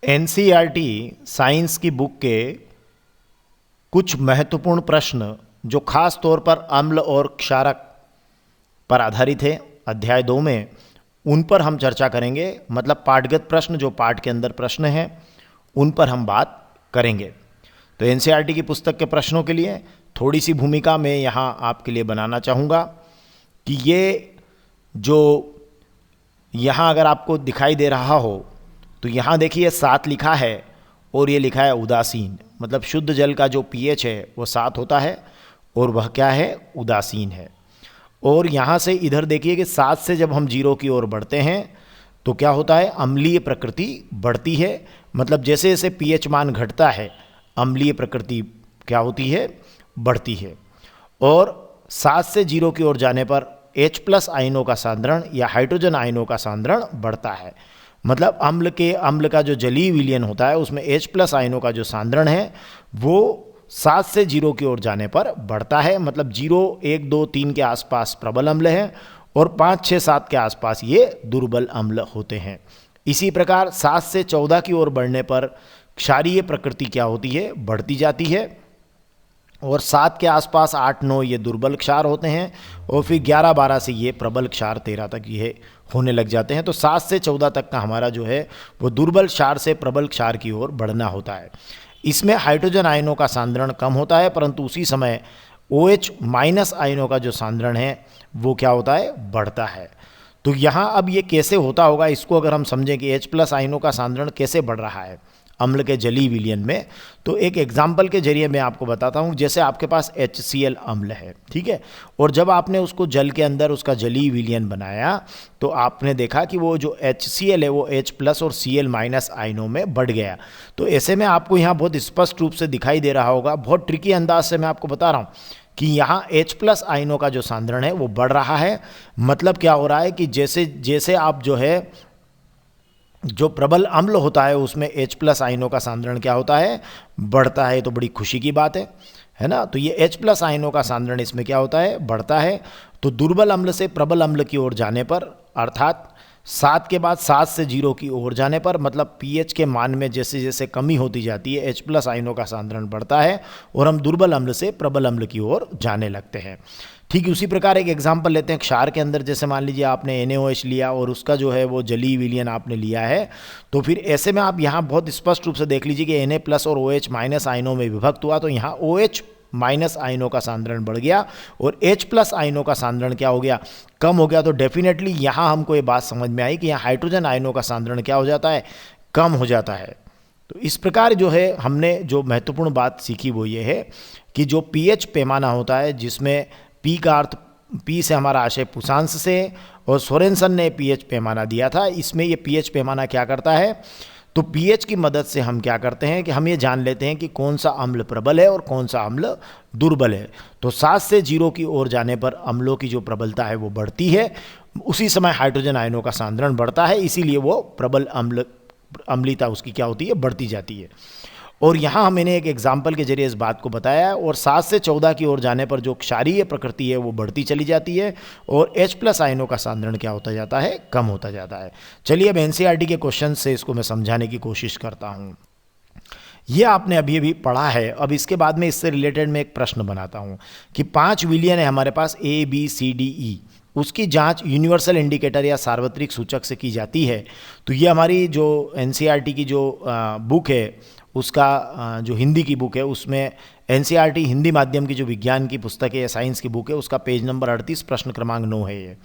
NCERT science की book के कुछ महत्वपूर्ण प्रश्न जो खास तौर पर अम्ल और क्षारक पर आधारित है अध्याय 2 में, उन पर हम चर्चा करेंगे। मतलब पाठगत प्रश्न जो पाठ के अंदर प्रश्न हैं उन पर हम बात करेंगे। तो एनसीईआरटी की पुस्तक के प्रश्नों के लिए थोड़ी सी भूमिका मैं यहाँ आपके लिए बनाना चाहूँगा कि ये जो यहाँ अगर आपको दिखाई दे रहा हो तो यहाँ देखिए 7 लिखा है और ये लिखा है उदासीन। मतलब शुद्ध जल का जो पीएच है वो 7 होता है और वह क्या है, उदासीन है। और यहाँ से इधर देखिए कि 7 से जब हम 0 की ओर बढ़ते हैं तो क्या होता है, अम्लीय प्रकृति बढ़ती है। मतलब जैसे जैसे पीएच मान घटता है अम्लीय प्रकृति क्या होती है, बढ़ती है। और 7 से 0 की ओर जाने पर H+ आयनों का सांद्रण या हाइड्रोजन आयनों का सांद्रण बढ़ता है। मतलब अम्ल का जो जलीय विलयन होता है उसमें H+ आयनों का जो सांद्रण है वो 7 से 0 की ओर जाने पर बढ़ता है। मतलब 0, 1, 2, 3 के आसपास प्रबल अम्ल है और 5, 6, 7 के आसपास ये दुर्बल अम्ल होते हैं। इसी प्रकार 7 से 14 की ओर बढ़ने पर क्षारीय प्रकृति क्या होती है, बढ़ती जाती है। और 7 के आसपास 8, 9 ये दुर्बल क्षार होते हैं और फिर 11, 12 से ये प्रबल क्षार, 13 तक ये होने लग जाते हैं। तो 7 से 14 तक का हमारा जो है वो दुर्बल क्षार से प्रबल क्षार की ओर बढ़ना होता है। इसमें हाइड्रोजन आयनों का सांद्रण कम होता है, परंतु उसी समय OH- आयनों का जो सांद्रण है वो क्या होता है, बढ़ता है। तो यहाँ अब ये कैसे होता होगा, इसको अगर हम समझें कि H+ आयनों का सांद्रण कैसे बढ़ रहा है अम्ल के जलीय विलयन में, तो एक एग्जाम्पल के जरिए मैं आपको बताता हूँ। जैसे आपके पास HCl अम्ल है, ठीक है, और जब आपने उसको जल के अंदर उसका जलीय विलयन बनाया तो आपने देखा कि वो जो HCl है वो H+ और Cl- आयनों में बढ़ गया। तो ऐसे में आपको यहाँ बहुत स्पष्ट रूप से दिखाई दे रहा होगा, बहुत ट्रिकी अंदाज से मैं आपको बता रहा हूँ कि यहाँ H+ आयनों का जो सांद्रण है वो बढ़ रहा है। मतलब क्या हो रहा है कि जैसे जैसे आप जो है जो प्रबल अम्ल होता है उसमें H+ आयनों का सांद्रण क्या होता है, बढ़ता है। तो बड़ी खुशी की बात है ना। तो ये H+ आयनों का सांद्रण इसमें क्या होता है, बढ़ता है। तो दुर्बल अम्ल से प्रबल अम्ल की ओर जाने पर, अर्थात 7 के बाद 7 से 0 की ओर जाने पर, मतलब पीएच के मान में जैसे जैसे कमी होती जाती है H+ आयनों का सांद्रण बढ़ता है और हम दुर्बल अम्ल से प्रबल अम्ल की ओर जाने लगते हैं। ठीक उसी प्रकार एक एग्जाम्पल लेते हैं क्षार के अंदर। जैसे मान लीजिए आपने NaOH लिया और उसका जो है वो जलीय विलयन आपने लिया है, तो फिर ऐसे में आप यहाँ बहुत स्पष्ट रूप से देख लीजिए कि Na+ और OH- आयनों में विभक्त हुआ तो यहाँ OH- आयनों का सांद्रण बढ़ गया और H+ आयनों का सांद्रण क्या हो गया, कम हो गया। तो डेफिनेटली यहाँ हमको ये बात समझ में आई कि यहाँ हाइड्रोजन आयनों का सांद्रण क्या हो जाता है, कम हो जाता है। तो इस प्रकार जो है हमने जो महत्वपूर्ण बात सीखी वो ये है कि जो पीएच पैमाना होता है, जिसमें पी का अर्थ, पी से हमारा आशय पुषांश से, और सोरेनसन ने पीएच पैमाना दिया था। इसमें ये पीएच पैमाना क्या करता है, तो पीएच की मदद से हम क्या करते हैं कि हम ये जान लेते हैं कि कौन सा अम्ल प्रबल है और कौन सा अम्ल दुर्बल है। तो 7 से 0 की ओर जाने पर अम्लों की जो प्रबलता है वो बढ़ती है, उसी समय हाइड्रोजन आयनों का सांद्रण बढ़ता है, इसीलिए वो प्रबल अम्लीता उसकी क्या होती है, बढ़ती जाती है। और यहाँ मैंने एक एग्जाम्पल के जरिए इस बात को बताया है। और 7 से 14 की ओर जाने पर जो क्षारीय प्रकृति है वो बढ़ती चली जाती है और H+ आयनों का सांद्रण क्या होता जाता है, कम होता जाता है। चलिए अब एनसीईआरटी के क्वेश्चन से इसको मैं समझाने की कोशिश करता हूँ। ये आपने अभी अभी पढ़ा है। अब इसके बाद में इससे रिलेटेड मैं एक प्रश्न बनाता हूँ कि 5 विलयन है हमारे पास ABCDE, उसकी जांच यूनिवर्सल इंडिकेटर या सार्वत्रिक सूचक से की जाती है। तो ये हमारी जो एनसीईआरटी की जो बुक है उसका जो हिंदी की बुक है उसमें एनसीईआरटी हिंदी माध्यम की जो विज्ञान की पुस्तक है या साइंस की बुक है उसका पेज नंबर 38 प्रश्न क्रमांक 9 है ये।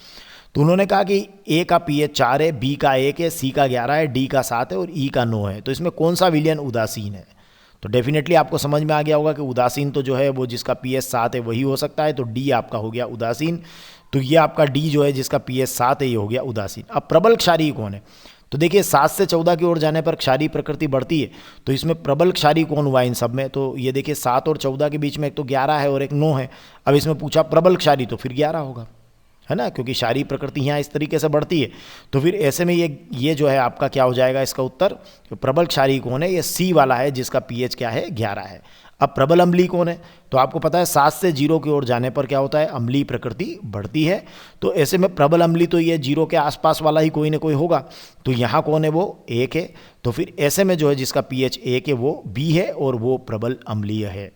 तो उन्होंने कहा कि A का पीएच 4 है, B का 1 है, C का 11 है, D का 7 है और E का 9 है। तो इसमें कौन सा विलयन उदासीन है। तो डेफिनेटली आपको समझ में आ गया होगा कि उदासीन तो जो है वो जिसका पीएच 7 है वही हो सकता है। तो D आपका हो गया उदासीन। तो ये आपका D जो है जिसका पीएच 7 है ये हो गया उदासीन। अब प्रबल क्षारीय कौन है, तो देखिए 7 से 14 की ओर जाने पर क्षारीय प्रकृति बढ़ती है। तो इसमें प्रबल क्षारीय कौन हुआ इन सब में, तो ये देखिए 7 और 14 के बीच में एक तो 11 है और एक 9 है। अब इसमें पूछा प्रबल क्षारीय तो फिर 11 होगा, है ना, क्योंकि क्षारीय प्रकृति यहाँ इस तरीके से बढ़ती है। तो फिर ऐसे में ये जो है आपका क्या हो जाएगा, इसका उत्तर प्रबल क्षारीय कौन है, ये C वाला है जिसका पीएच क्या है, 11 है। अब प्रबल अम्लीय कौन है? तो आपको पता है 7 से 0 की ओर जाने पर क्या होता है, अम्लीय प्रकृति बढ़ती है। तो ऐसे में प्रबल अम्लीय तो ये 0 के आसपास वाला ही कोई ना कोई होगा। तो यहाँ कौन है, वो 1 है। तो फिर ऐसे में जो है जिसका pH 1 है वो B है और वो प्रबल अम्लीय है।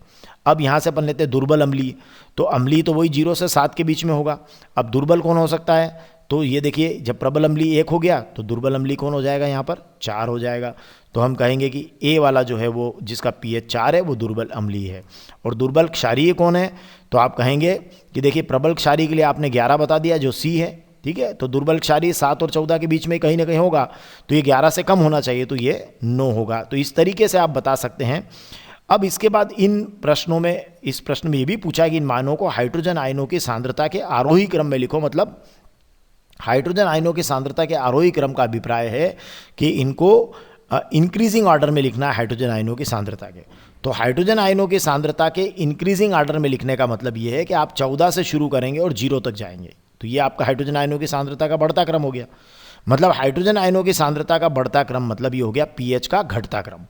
अब यहाँ से अपन लेते हैं दुर्बल अम्लीय। तो अम्लीय तो वही 0 से 7 के बीच में होगा। अब दुर्बल कौन हो सकता है? तो ये देखिए, जब प्रबल अम्लीय 1 हो गया तो दुर्बल अम्लीय कौन हो जाएगा, यहाँ पर 4 हो जाएगा। तो हम कहेंगे कि ए वाला जो है वो जिसका pH 4 है वो दुर्बल अम्लीय है। और दुर्बल क्षारीय कौन है? तो आप कहेंगे कि देखिए प्रबल क्षारीय के लिए आपने 11 बता दिया जो C है, ठीक है। तो दुर्बल क्षारीय 7 और 14 के बीच में कहीं ना कहीं होगा, तो ये 11 से कम होना चाहिए, तो ये 9 होगा। तो इस तरीके से आप बता सकते हैं। अब इसके बाद इन प्रश्नों में, इस प्रश्न में ये भी पूछा कि इन मानों को हाइड्रोजन आयनों की सांद्रता के आरोही क्रम में लिखो। मतलब हाइड्रोजन आयनों की सांद्रता के आरोही क्रम का अभिप्राय है कि इनको इंक्रीजिंग ऑर्डर में लिखना है हाइड्रोजन आयनों की सांद्रता के। तो हाइड्रोजन आयनों की सांद्रता के इंक्रीजिंग ऑर्डर में लिखने का मतलब ये है कि आप 14 से शुरू करेंगे और 0 तक जाएंगे। तो ये आपका हाइड्रोजन आयनों की सांद्रता का बढ़ता क्रम हो गया। मतलब हाइड्रोजन आयनों की सांद्रता का बढ़ता क्रम मतलब ये हो गया pH का घटता क्रम।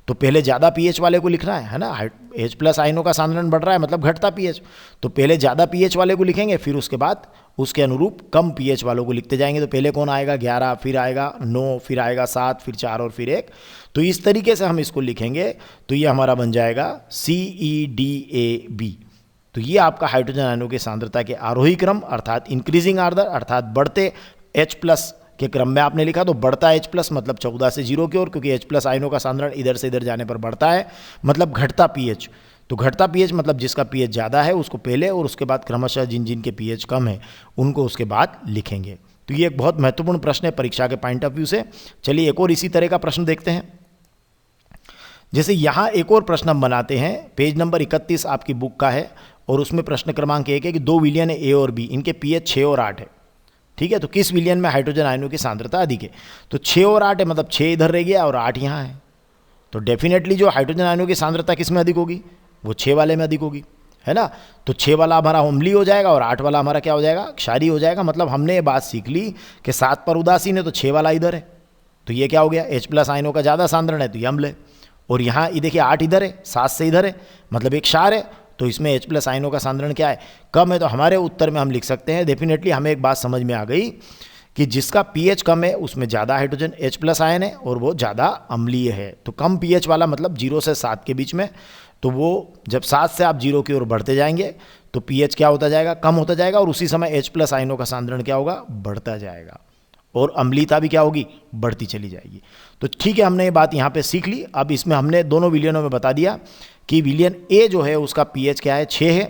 तो पहले ज़्यादा pH वाले को लिखना है ना, H+ आयनों का सांद्रण बढ़ रहा है मतलब घटता pH। तो पहले ज़्यादा pH वाले को लिखेंगे, फिर उसके बाद उसके अनुरूप कम pH वालों को लिखते जाएंगे। तो पहले कौन आएगा, 11, फिर आएगा 9, फिर आएगा 7, फिर 4 और फिर 1। तो इस तरीके से हम इसको लिखेंगे तो ये हमारा बन जाएगा CEDAB। तो ये आपका हाइड्रोजन आयनों की सांद्रता के आरोही क्रम अर्थात इंक्रीजिंग ऑर्डर अर्थात बढ़ते H+ के क्रम में आपने लिखा। तो बढ़ता H+ मतलब 14 से 0 की ओर, क्योंकि H+ आयनों का सांद्रण इधर से इधर जाने पर बढ़ता है, मतलब घटता pH। तो घटता pH मतलब जिसका pH ज़्यादा है उसको पहले और उसके बाद क्रमशः जिन जिन के pH कम है उनको उसके बाद लिखेंगे। तो ये एक बहुत महत्वपूर्ण प्रश्न है परीक्षा के पॉइंट ऑफ व्यू से। चलिए एक और इसी तरह का प्रश्न देखते हैं। जैसे यहाँ एक और प्रश्न हम बनाते हैं, पेज नंबर 31 आपकी बुक का है और उसमें प्रश्न क्रमांक 1 है कि 2 विलयन है A और B, इनके pH 6 और 8 है, ठीक है। तो किस विलयन में हाइड्रोजन आयनों की सांद्रता अधिक है? तो 6 और 8 है मतलब 6 इधर रह गया और 8 यहाँ है। तो डेफिनेटली जो हाइड्रोजन आयनों की सांद्रता किस में अधिक होगी, वो 6 वाले में अधिक होगी, है ना। तो 6 वाला हमारा अम्लीय हो जाएगा और 8 वाला हमारा क्या हो जाएगा, क्षारीय हो जाएगा। मतलब हमने ये बात सीख ली कि 7 पर उदासीन है तो 6 वाला इधर है, तो ये क्या हो गया, H+ आयनों का ज़्यादा सांद्रण है तो ये अम्ल है। और यहाँ ये देखिए 8 इधर है, 7 से इधर है, मतलब एक क्षार है। तो इसमें H+ आयनों का सांद्रण क्या है, कम है। तो हमारे उत्तर में हम लिख सकते हैं, डेफिनेटली हमें एक बात समझ में आ गई कि जिसका pH कम है उसमें ज़्यादा हाइड्रोजन H+ आयन है और वो ज़्यादा अम्लीय है। तो कम pH वाला मतलब 0 से 7 के बीच में, तो वो जब 7 से आप 0 की ओर बढ़ते जाएंगे तो pH क्या होता जाएगा, कम होता जाएगा और उसी समय H+ आयनों का सांद्रण क्या होगा, बढ़ता जाएगा और अम्लीयता भी क्या होगी, बढ़ती चली जाएगी। तो ठीक है, हमने ये बात यहाँ पे सीख ली। अब इसमें हमने दोनों विलियनों में बता दिया कि विलियन A जो है उसका pH क्या है, 6 है।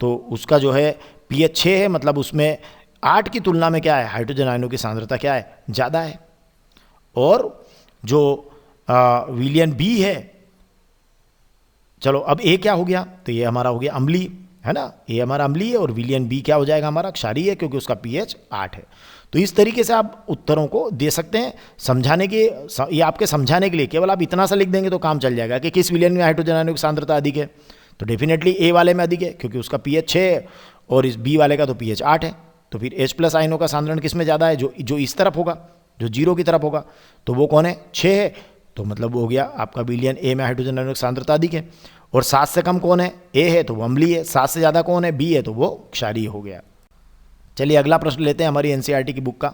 तो उसका जो है pH 6 है, मतलब उसमें 8 की तुलना में क्या है, हाइड्रोजन आयनों की सांद्रता क्या है, ज़्यादा है। और जो विलियन B है, चलो अब A क्या हो गया, तो ये हमारा हो गया अम्लीय, है ना। A हमारा अम्लीय है और विलियन B क्या हो जाएगा, हमारा क्षारीय है, क्योंकि उसका pH 8 है। तो इस तरीके से आप उत्तरों को दे सकते हैं। समझाने के, ये आपके समझाने के लिए, केवल आप इतना सा लिख देंगे तो काम चल जाएगा कि किस विलयन में हाइड्रोजन आयनों की सांद्रता अधिक है। तो डेफिनेटली A वाले में अधिक है क्योंकि उसका pH 6 है और इस B वाले का तो pH 8 है। तो फिर H+ आयनों का सांद्रण किस में ज़्यादा है, जो इस तरफ होगा, जो 0 की तरफ होगा। तो वो कौन है, 6 है। तो मतलब हो गया आपका विलयन A में हाइड्रोजन आयनों की सांद्रता अधिक है। और 7 से कम कौन है, A है, तो वो अम्लीय है। 7 से ज़्यादा कौन है, B है, तो वो क्षारीय हो गया। चलिए अगला प्रश्न लेते हैं हमारी NCERT की बुक का,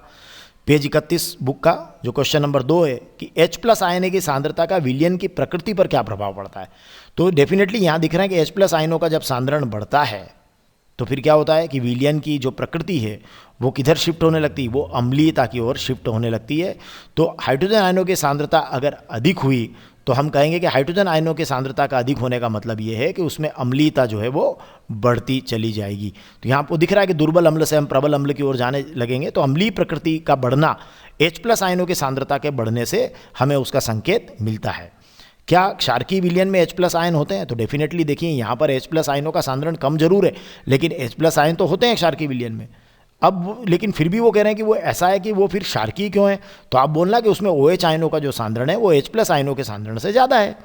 पेज 31 बुक का, जो क्वेश्चन नंबर 2 है कि H+ आयन की सांद्रता का विलयन की प्रकृति पर क्या प्रभाव पड़ता है। तो डेफिनेटली यहाँ दिख रहा है कि H+ आयनों का जब सांद्रण बढ़ता है तो फिर क्या होता है कि विलयन की जो प्रकृति है वो किधर शिफ्ट होने लगती है, वो अम्लीयता की ओर शिफ्ट होने लगती है। तो हाइड्रोजन आयनों की सांद्रता अगर अधिक हुई तो हम कहेंगे कि हाइड्रोजन आयनों की सांद्रता का अधिक होने का मतलब ये है कि उसमें अम्लीयता जो है वो बढ़ती चली जाएगी। तो यहाँ आपको दिख रहा है कि दुर्बल अम्ल से हम प्रबल अम्ल की ओर जाने लगेंगे। तो अम्लीय प्रकृति का बढ़ना H+ आयनों की सांद्रता के बढ़ने से हमें उसका संकेत मिलता है। क्या क्षारकीय विलयन में H+ आयन होते हैं, तो डेफिनेटली देखिए यहाँ पर H+ आयनों का सांद्रण कम जरूर है, लेकिन H+ आयन तो होते हैं क्षारकीय विलयन में। अब लेकिन फिर भी वो कह रहे हैं कि वो ऐसा है कि वो फिर क्षारकीय क्यों है, तो आप बोलना कि उसमें OH आयनों का जो सांद्रण है वो H+ आयनों के सांद्रण से ज़्यादा है।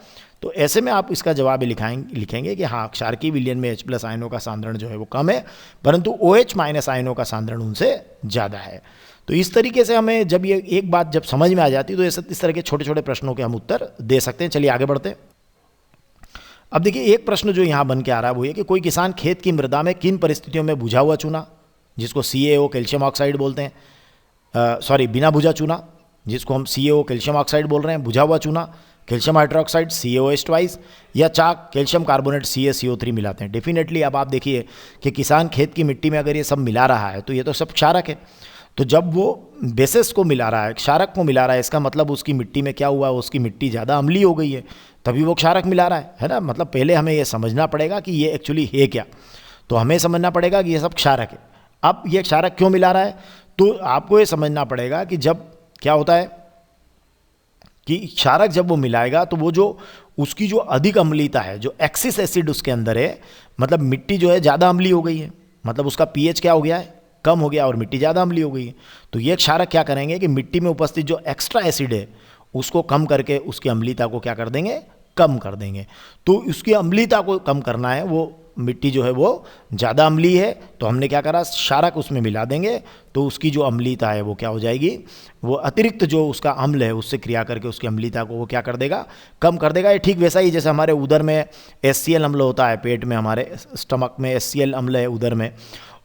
तो ऐसे में आप इसका जवाब लिखेंगे कि हाँ, क्षारकीय विलयन में H+ आयनों का सांद्रण जो है वो कम है, परंतु OH- आयनों का सांद्रण उनसे ज़्यादा है। तो इस तरीके से हमें जब ये एक बात जब समझ में आ जाती है तो इस तरह के छोटे छोटे प्रश्नों के हम उत्तर दे सकते हैं। चलिए आगे बढ़ते हैं। अब देखिए एक प्रश्न जो यहाँ बन के आ रहा है वो ये कि कोई किसान खेत की मृदा में किन परिस्थितियों में बुझा हुआ चूना, जिसको CaO कैल्शियम ऑक्साइड बोलते हैं, सॉरी बिना बुझा चूना जिसको हम CaO कैल्शियम ऑक्साइड बोल रहे हैं, बुझा हुआ चूना कैल्शियम हाइड्रोक्साइड CaOH या चाक कैल्शियम कार्बोनेट CaCO3 मिलाते हैं। डेफिनेटली अब आप देखिए कि किसान खेत की मिट्टी में अगर ये सब मिला रहा है तो ये तो सब क्षारक है। तो जब वो बेसिस को मिला रहा है, क्षारक को मिला रहा है, इसका मतलब उसकी मिट्टी में क्या हुआ, उसकी मिट्टी ज़्यादा अम्लीय हो गई है, तभी वो क्षारक मिला रहा है ना। मतलब पहले हमें ये समझना पड़ेगा कि ये एक्चुअली है क्या। तो हमें समझना पड़ेगा कि ये सब क्षारक है। अब ये क्षारक क्यों मिला रहा है, तो आपको ये समझना पड़ेगा कि जब क्या होता है कि क्षारक जब वो मिलाएगा तो वो जो उसकी जो अधिक अम्लीयता है, जो एक्सिस एसिड उसके अंदर है, मतलब मिट्टी जो है ज़्यादा अम्लीय हो गई है, मतलब उसका pH क्या हो गया है, कम हो गया और मिट्टी ज़्यादा अम्लीय हो गई है। तो ये क्षारक क्या करेंगे कि मिट्टी में उपस्थित जो एक्स्ट्रा एसिड है उसको कम करके उसकी अम्लीयता को क्या कर देंगे, कम कर देंगे। तो उसकी अम्लीयता को कम करना है, वो मिट्टी जो है वो ज़्यादा अम्लीय है, तो हमने क्या करा, क्षारक उसमें मिला देंगे, तो उसकी जो अम्लीयता है वो क्या हो जाएगी, वो अतिरिक्त जो उसका अम्ल है उससे क्रिया करके उसकी अम्लीयता को वो क्या कर देगा, कम कर देगा। ये ठीक वैसा ही जैसे हमारे उदर में HCl अम्ल होता है, पेट में हमारे स्टमक में HCl अम्ल है उदर में,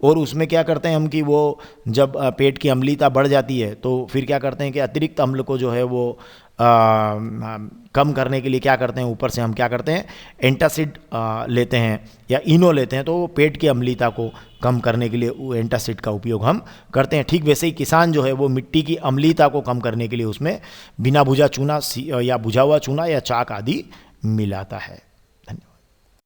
और उसमें क्या करते हैं हम कि वो जब पेट की अम्लीयता बढ़ जाती है तो फिर क्या करते हैं कि अतिरिक्त अम्ल को जो है वो कम करने के लिए क्या करते हैं, ऊपर से हम क्या करते हैं, एंटासिड लेते हैं या इनो लेते हैं, तो वो पेट की अम्लीयता को कम करने के लिए वो एंटासिड का उपयोग हम करते हैं। ठीक वैसे ही किसान जो है वो मिट्टी की अम्लीयता को कम करने के लिए उसमें बिना बुझा चूना या बुझा हुआ चूना या चाक आदि मिलाता है।